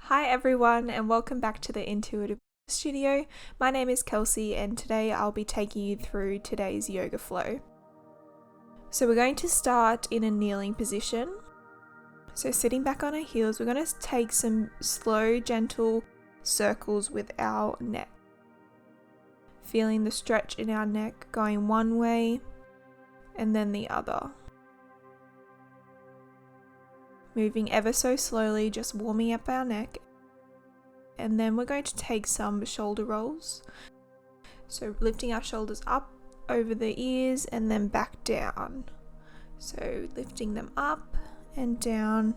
Hi everyone, and welcome back to the Intuitive Studio. My name is Kelsey, and today I'll be taking you through today's yoga flow. So we're going to start in a kneeling position. So sitting back on our heels, we're going to take some slow, gentle circles with our neck. Feeling the stretch in our neck going one way and then the other. Moving ever so slowly, just warming up our neck. And then we're going to take some shoulder rolls. So lifting our shoulders up over the ears and then back down. So lifting them up and down.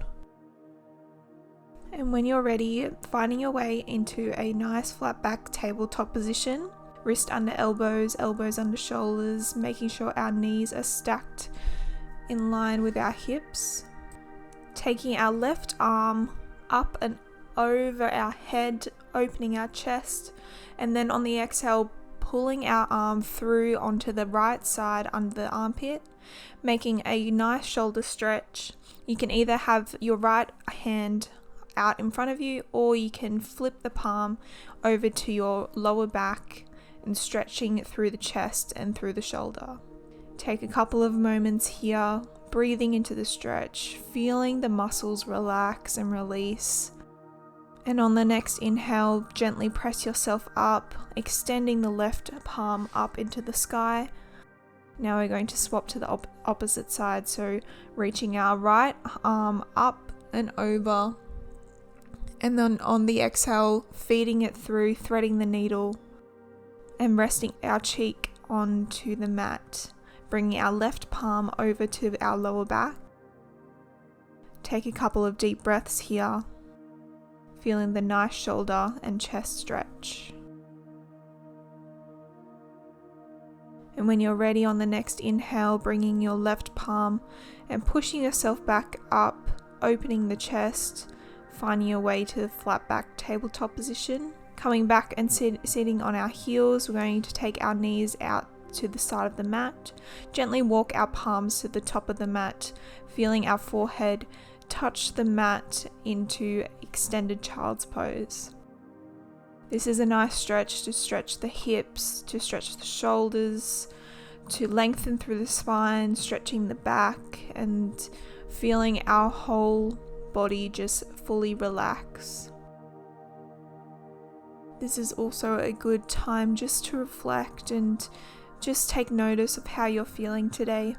And when you're ready, finding your way into a nice flat back tabletop position. Wrist under elbows, elbows under shoulders, making sure our knees are stacked in line with our hips. Taking our left arm up and over our head, opening our chest, and then on the exhale, pulling our arm through onto the right side under the armpit, making a nice shoulder stretch. You can either have your right hand out in front of you, or you can flip the palm over to your lower back and stretching through the chest and through the shoulder. Take a couple of moments here, breathing into the stretch, feeling the muscles relax and release. And on the next inhale, gently press yourself up, extending the left palm up into the sky. Now we're going to swap to the opposite side, so reaching our right arm up and over. And then on the exhale, feeding it through, threading the needle, and resting our cheek onto the mat. Bringing our left palm over to our lower back. Take a couple of deep breaths here, feeling the nice shoulder and chest stretch. And when you're ready on the next inhale, bringing your left palm and pushing yourself back up, opening the chest, finding your way to the flat back tabletop position. Coming back and sitting on our heels, we're going to take our knees out to the side of the mat. Gently walk our palms to the top of the mat, feeling our forehead touch the mat into extended child's pose. This is a nice stretch to stretch the hips, to stretch the shoulders, to lengthen through the spine, stretching the back, and feeling our whole body just fully relax. This is also a good time just to reflect and just take notice of how you're feeling today.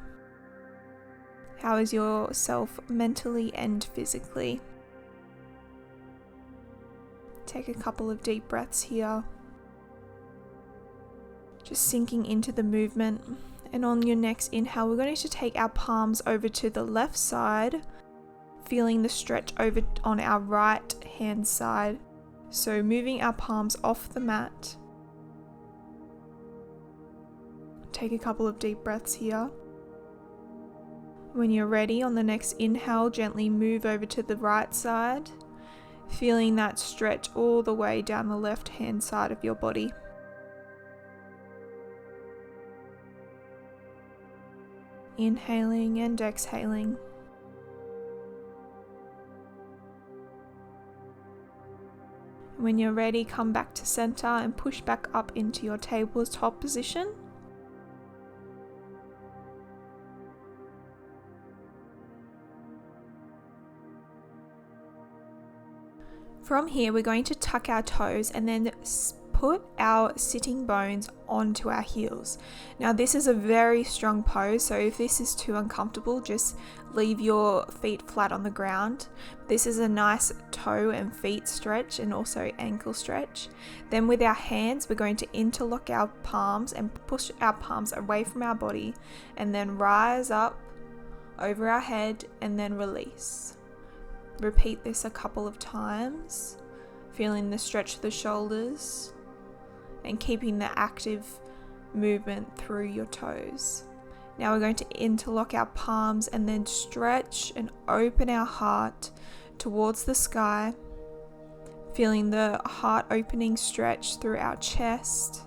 How is yourself mentally and physically? Take a couple of deep breaths here. Just sinking into the movement. And on your next inhale, we're going to take our palms over to the left side, feeling the stretch over on our right hand side. So moving our palms off the mat. Take a couple of deep breaths here. When you're ready, on the next inhale, gently move over to the right side, feeling that stretch all the way down the left hand side of your body. Inhaling and exhaling. When you're ready, come back to center and push back up into your tabletop position. From here, we're going to tuck our toes and then put our sitting bones onto our heels. Now, this is a very strong pose, so if this is too uncomfortable, just leave your feet flat on the ground. This is a nice toe and feet stretch and also ankle stretch. Then with our hands, we're going to interlock our palms and push our palms away from our body, and then rise up over our head and then release. Repeat this a couple of times, feeling the stretch of the shoulders and keeping the active movement through your toes. Now we're going to interlock our palms and then stretch and open our heart towards the sky, feeling the heart opening stretch through our chest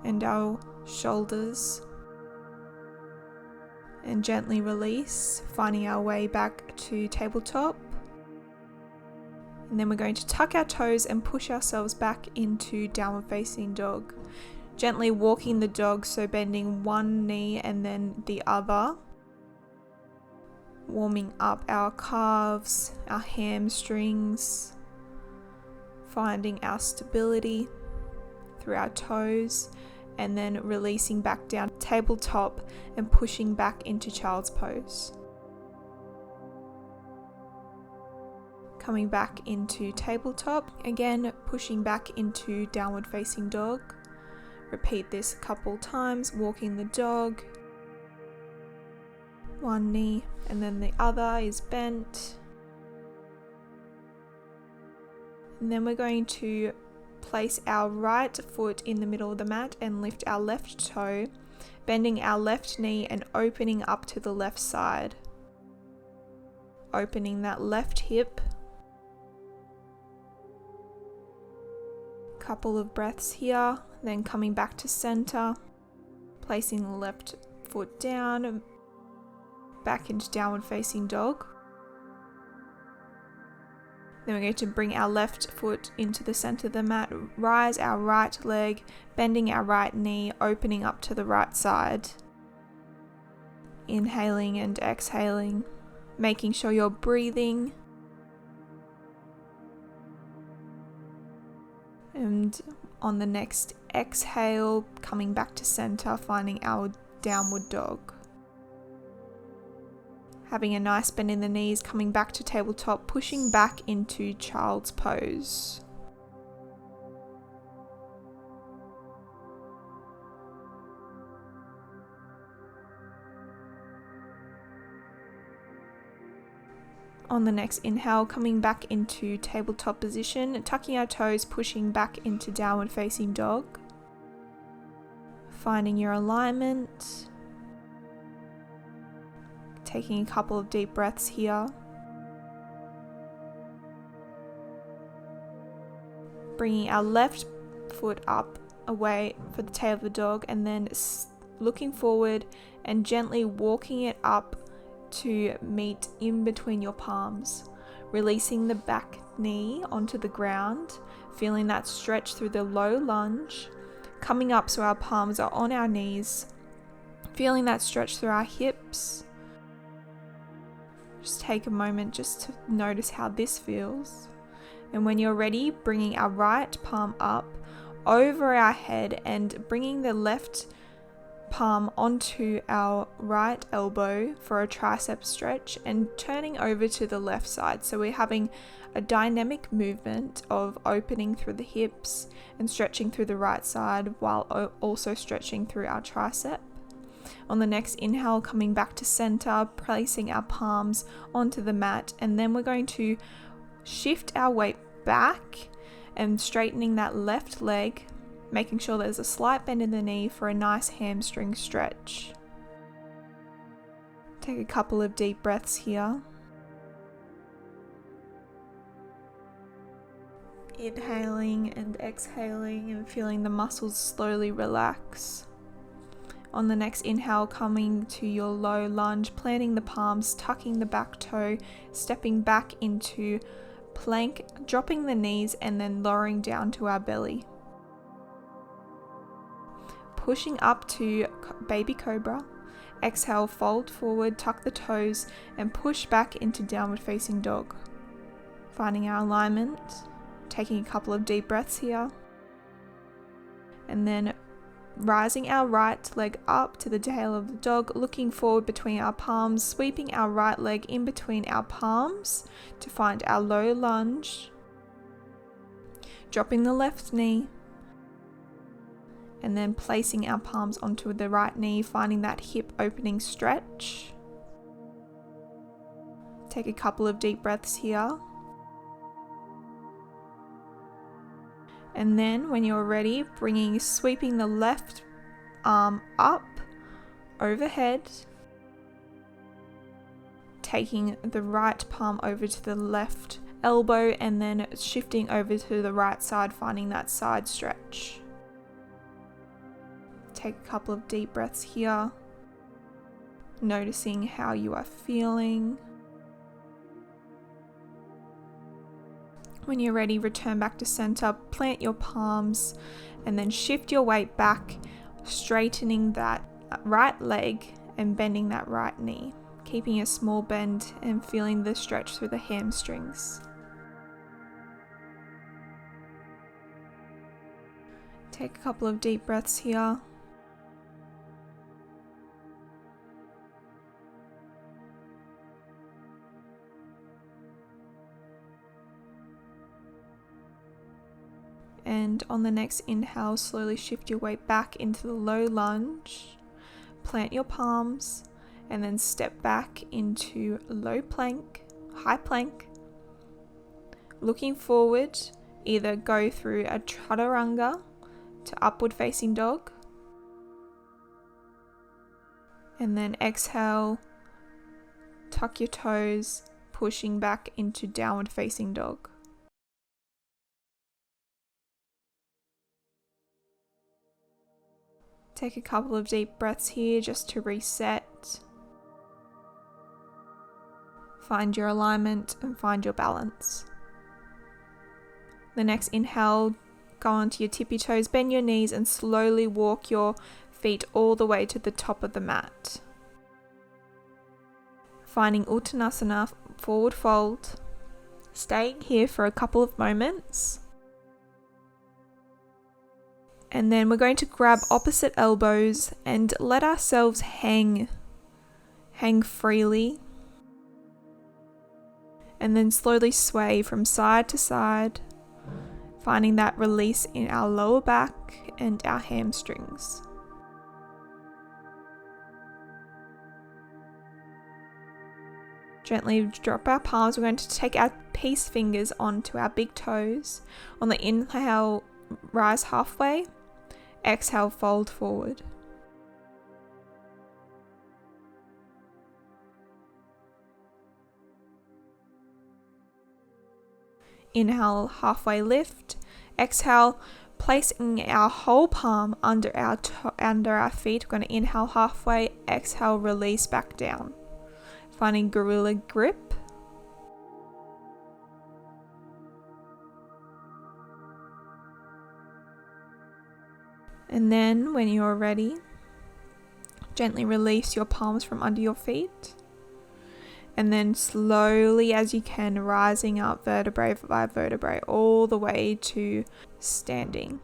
and our shoulders. And gently release, finding our way back to tabletop. And then we're going to tuck our toes and push ourselves back into downward facing dog. Gently walking the dog, so bending one knee and then the other. Warming up our calves, our hamstrings. Finding our stability through our toes. And then releasing back down tabletop and pushing back into child's pose. Coming back into tabletop, again pushing back into downward facing dog. Repeat this a couple times, walking the dog. One knee and then the other is bent. And then we're going to place our right foot in the middle of the mat and lift our left toe, bending our left knee and opening up to the left side. Opening that left hip. Couple of breaths here, then coming back to center, placing the left foot down, back into downward facing dog. Then we're going to bring our left foot into the center of the mat, rise our right leg, bending our right knee, opening up to the right side. Inhaling and exhaling, making sure you're breathing. And on the next exhale, coming back to center, finding our downward dog. Having a nice bend in the knees, coming back to tabletop, pushing back into child's pose. On the next inhale, coming back into tabletop position, tucking our toes, pushing back into downward facing dog. Finding your alignment. Taking a couple of deep breaths here. Bringing our left foot up away for the tail of the dog and then looking forward and gently walking it up to meet in between your palms, releasing the back knee onto the ground, feeling that stretch through the low lunge, coming up so our palms are on our knees, feeling that stretch through our hips. Just take a moment just to notice how this feels. And when you're ready, bringing our right palm up over our head and bringing the left palm onto our right elbow for a tricep stretch and turning over to the left side. So we're having a dynamic movement of opening through the hips and stretching through the right side while also stretching through our tricep. On the next inhale, coming back to center, placing our palms onto the mat, and then we're going to shift our weight back and straightening that left leg, making sure there's a slight bend in the knee for a nice hamstring stretch. Take a couple of deep breaths here. Inhaling and exhaling and feeling the muscles slowly relax. On the next inhale, coming to your low lunge, planting the palms, tucking the back toe, stepping back into plank, dropping the knees and then lowering down to our belly. Pushing up to baby cobra. Exhale, fold forward, tuck the toes and push back into downward facing dog. Finding our alignment, taking a couple of deep breaths here. And then rising our right leg up to the tail of the dog, looking forward between our palms, sweeping our right leg in between our palms to find our low lunge. Dropping the left knee. And then placing our palms onto the right knee, finding that hip opening stretch. Take a couple of deep breaths here. And then when you're ready, sweeping the left arm up overhead, taking the right palm over to the left elbow and then shifting over to the right side, finding that side stretch. Take a couple of deep breaths here, noticing how you are feeling. When you're ready, return back to center, plant your palms, and then shift your weight back, straightening that right leg and bending that right knee, keeping a small bend and feeling the stretch through the hamstrings. Take a couple of deep breaths here. And on the next inhale, slowly shift your weight back into the low lunge. Plant your palms and then step back into low plank, high plank. Looking forward, either go through a chaturanga to upward facing dog. And then exhale, tuck your toes, pushing back into downward facing dog. Take a couple of deep breaths here just to reset. Find your alignment and find your balance. The next inhale, go onto your tippy toes, bend your knees and slowly walk your feet all the way to the top of the mat. Finding Uttanasana, forward fold. Staying here for a couple of moments. And then we're going to grab opposite elbows and let ourselves hang freely. And then slowly sway from side to side, finding that release in our lower back and our hamstrings. Gently drop our palms. We're going to take our peace fingers onto our big toes. On the inhale, rise halfway. Exhale, fold forward. Inhale, halfway lift. Exhale, placing our whole palm under our feet. We're going to inhale halfway. Exhale, release back down. Finding gorilla grip. And then when you're ready, gently release your palms from under your feet. And then slowly as you can, rising up vertebrae by vertebrae all the way to standing.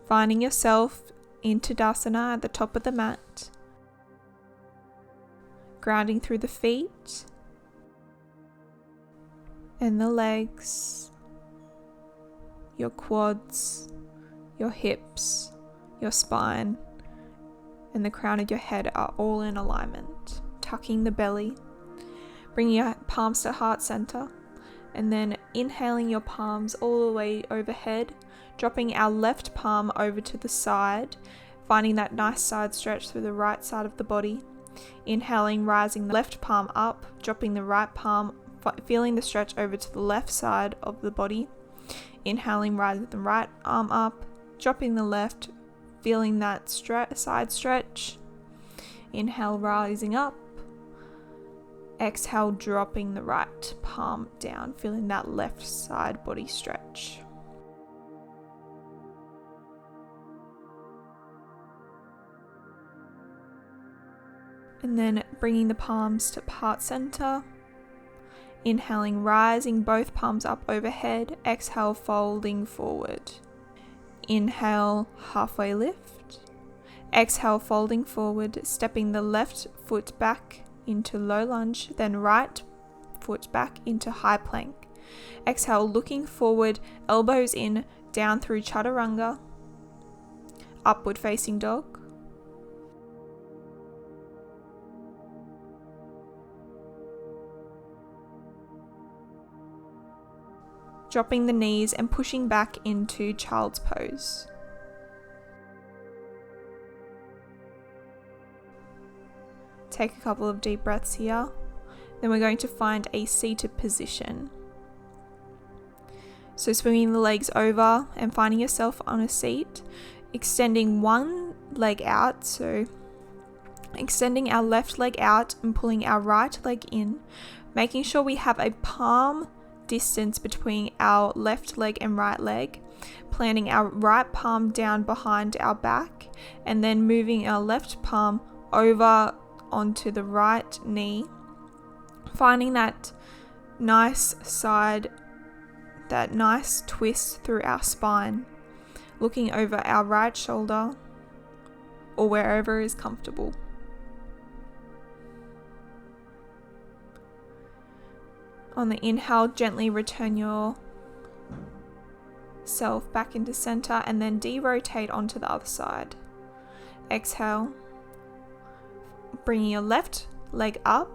Finding yourself in Tadasana at the top of the mat. Grounding through the feet and the legs, your quads, your hips, your spine, and the crown of your head are all in alignment. Tucking the belly, bringing your palms to heart center, and then inhaling your palms all the way overhead, dropping our left palm over to the side, finding that nice side stretch through the right side of the body. Inhaling, rising the left palm up, dropping the right palm, feeling the stretch over to the left side of the body. Inhaling, rising the right arm up, dropping the left, feeling that side stretch. Inhale, rising up. Exhale, dropping the right palm down, feeling that left side body stretch. And then bringing the palms to heart center. Inhaling, rising both palms up overhead. Exhale, folding forward. Inhale, halfway lift. Exhale, folding forward, stepping the left foot back into low lunge, then right foot back into high plank. Exhale, looking forward, elbows in, down through chaturanga, upward facing dog. Dropping the knees and pushing back into child's pose. Take a couple of deep breaths here. Then we're going to find a seated position. So swinging the legs over and finding yourself on a seat, extending one leg out. So extending our left leg out and pulling our right leg in, making sure we have a palm distance between our left leg and right leg, planting our right palm down behind our back, and then moving our left palm over onto the right knee, finding that nice side, that nice twist through our spine, looking over our right shoulder or wherever is comfortable. On the inhale, gently return yourself back into center and then de-rotate onto the other side. Exhale, bringing your left leg up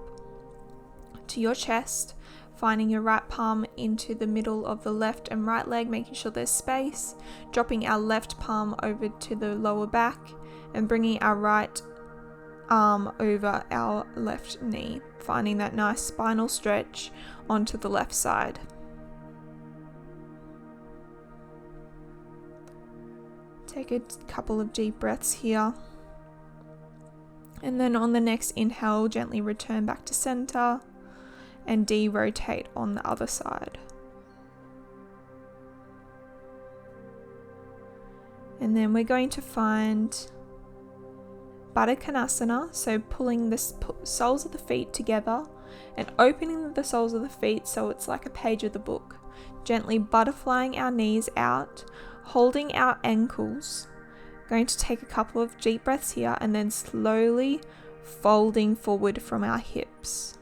to your chest, finding your right palm into the middle of the left and right leg, making sure there's space, dropping our left palm over to the lower back and bringing our right arm over our left knee, finding that nice spinal stretch onto the left side. Take a couple of deep breaths here. And then on the next inhale, gently return back to center and de-rotate on the other side. And then we're going to find Baddha Konasana, so pulling the soles of the feet together and opening the soles of the feet so it's like a page of the book. Gently butterflying our knees out, holding our ankles. Going to take a couple of deep breaths here and then slowly folding forward from our hips.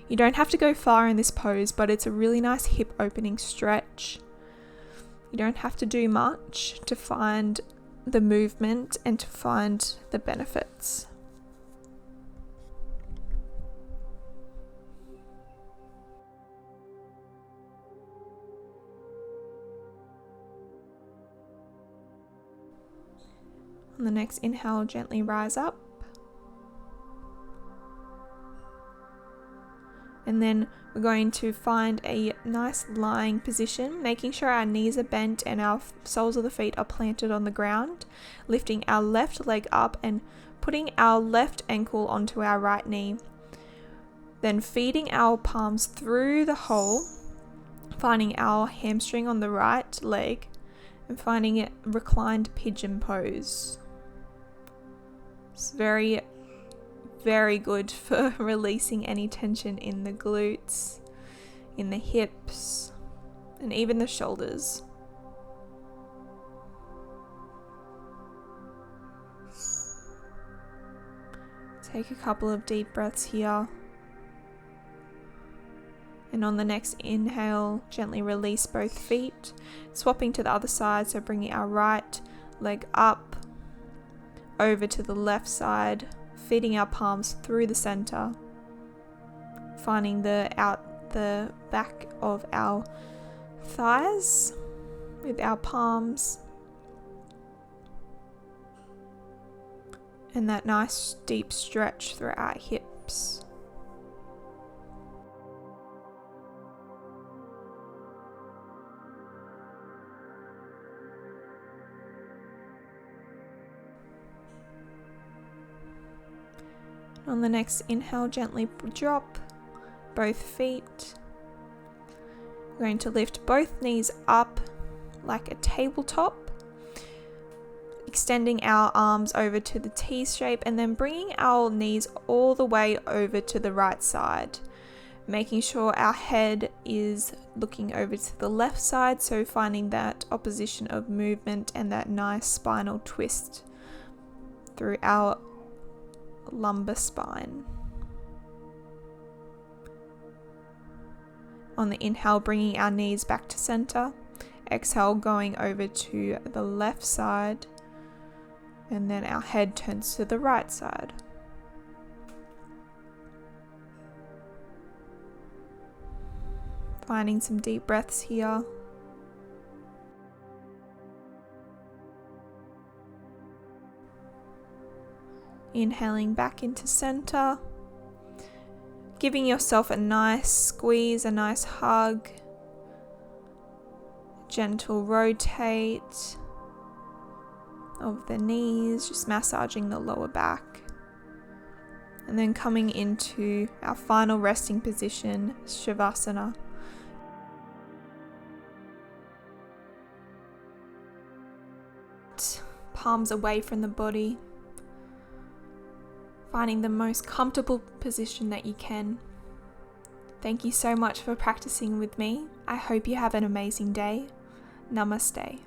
You don't have to go far in this pose, but it's a really nice hip opening stretch. You don't have to do much to find the movement and to find the benefits. On the next inhale, gently rise up. And then we're going to find a nice lying position, making sure our knees are bent and our soles of the feet are planted on the ground, lifting our left leg up and putting our left ankle onto our right knee. Then feeding our palms through the hole, finding our hamstring on the right leg and finding it reclined pigeon pose. It's very good for releasing any tension in the glutes, in the hips, and even the shoulders. Take a couple of deep breaths here. And on the next inhale, gently release both feet, swapping to the other side, so bringing our right leg up, over to the left side, feeding our palms through the center, finding the back of our thighs with our palms, and that nice deep stretch through our hips. On the next inhale, gently drop both feet. We're going to lift both knees up like a tabletop, extending our arms over to the T shape and then bringing our knees all the way over to the right side, making sure our head is looking over to the left side, so finding that opposition of movement and that nice spinal twist through our lumbar spine. On the inhale, bringing our knees back to center. Exhale, going over to the left side, and then our head turns to the right side. Finding some deep breaths here. Inhaling back into center, giving yourself a nice squeeze, a nice hug, gentle rotate of the knees, just massaging the lower back. And then coming into our final resting position, Shavasana. Palms away from the body, finding the most comfortable position that you can. Thank you so much for practicing with me. I hope you have an amazing day. Namaste.